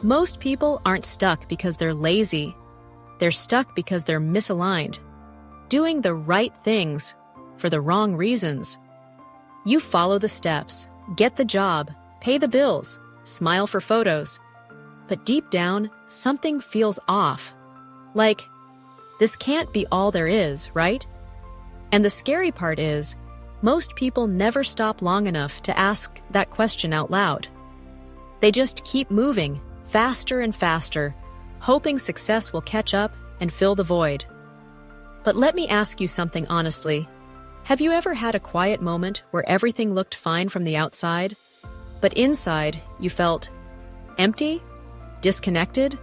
Most people aren't stuck because they're lazy. They're stuck because they're misaligned, doing the right things for the wrong reasons. You follow the steps, get the job, pay the bills, smile for photos. But deep down, something feels off. Like, this can't be all there is, right? And the scary part is, most people never stop long enough to ask that question out loud. They just keep moving, faster and faster, hoping success will catch up and fill the void. But let me ask you something honestly. Have you ever had a quiet moment where everything looked fine from the outside, but inside you felt empty, disconnected,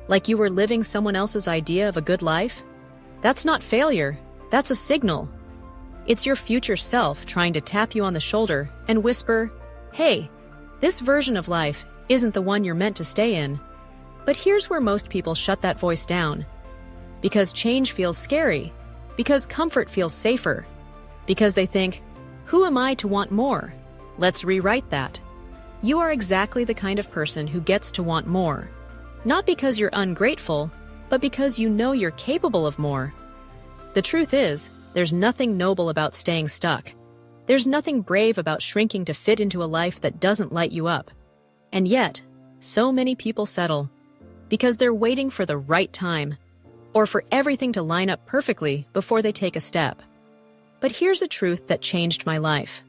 like you were living someone else's idea of a good life? That's not failure, that's a signal. It's your future self trying to tap you on the shoulder and whisper, "Hey, this version of life isn't the one you're meant to stay in." But here's where most people shut that voice down. Because change feels scary, because comfort feels safer, because they think, who am I to want more? Let's rewrite that. You are exactly the kind of person who gets to want more. Not because you're ungrateful, but because you know you're capable of more. The truth is, there's nothing noble about staying stuck. There's nothing brave about shrinking to fit into a life that doesn't light you up. And yet, so many people settle because they're waiting for the right time, or for everything to line up perfectly before they take a step. But here's a truth that changed my life.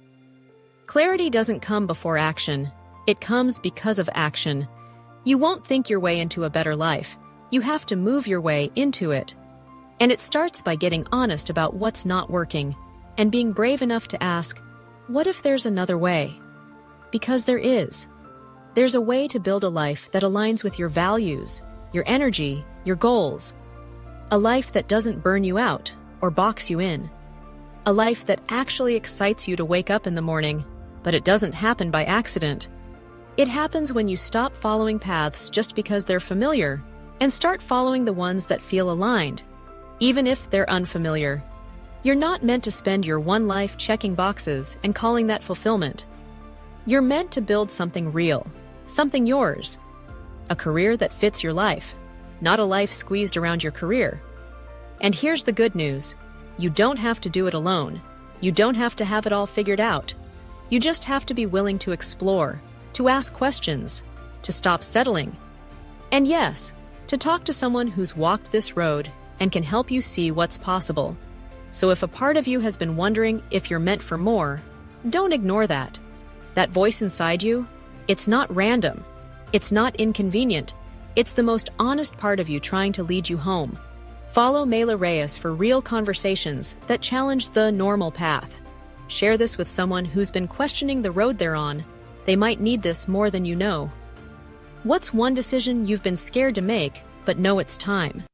Clarity doesn't come before action. It comes because of action. You won't think your way into a better life. You have to move your way into it. And it starts by getting honest about what's not working and being brave enough to ask, what if there's another way? Because there is. There's a way to build a life that aligns with your values, your energy, your goals. A life that doesn't burn you out or box you in. A life that actually excites you to wake up in the morning, but it doesn't happen by accident. It happens when you stop following paths just because they're familiar and start following the ones that feel aligned, even if they're unfamiliar. You're not meant to spend your one life checking boxes and calling that fulfillment. You're meant to build something real, something yours. A career that fits your life, not a life squeezed around your career. And here's the good news. You don't have to do it alone. You don't have to have it all figured out. You just have to be willing to explore, to ask questions, to stop settling. And yes, to talk to someone who's walked this road and can help you see what's possible. So if a part of you has been wondering if you're meant for more, don't ignore that. That voice inside you, it's not random. It's not inconvenient. It's the most honest part of you trying to lead you home. Follow Mayla Reyes for real conversations that challenge the normal path. Share this with someone who's been questioning the road they're on. They might need this more than you know. What's one decision you've been scared to make, but know it's time?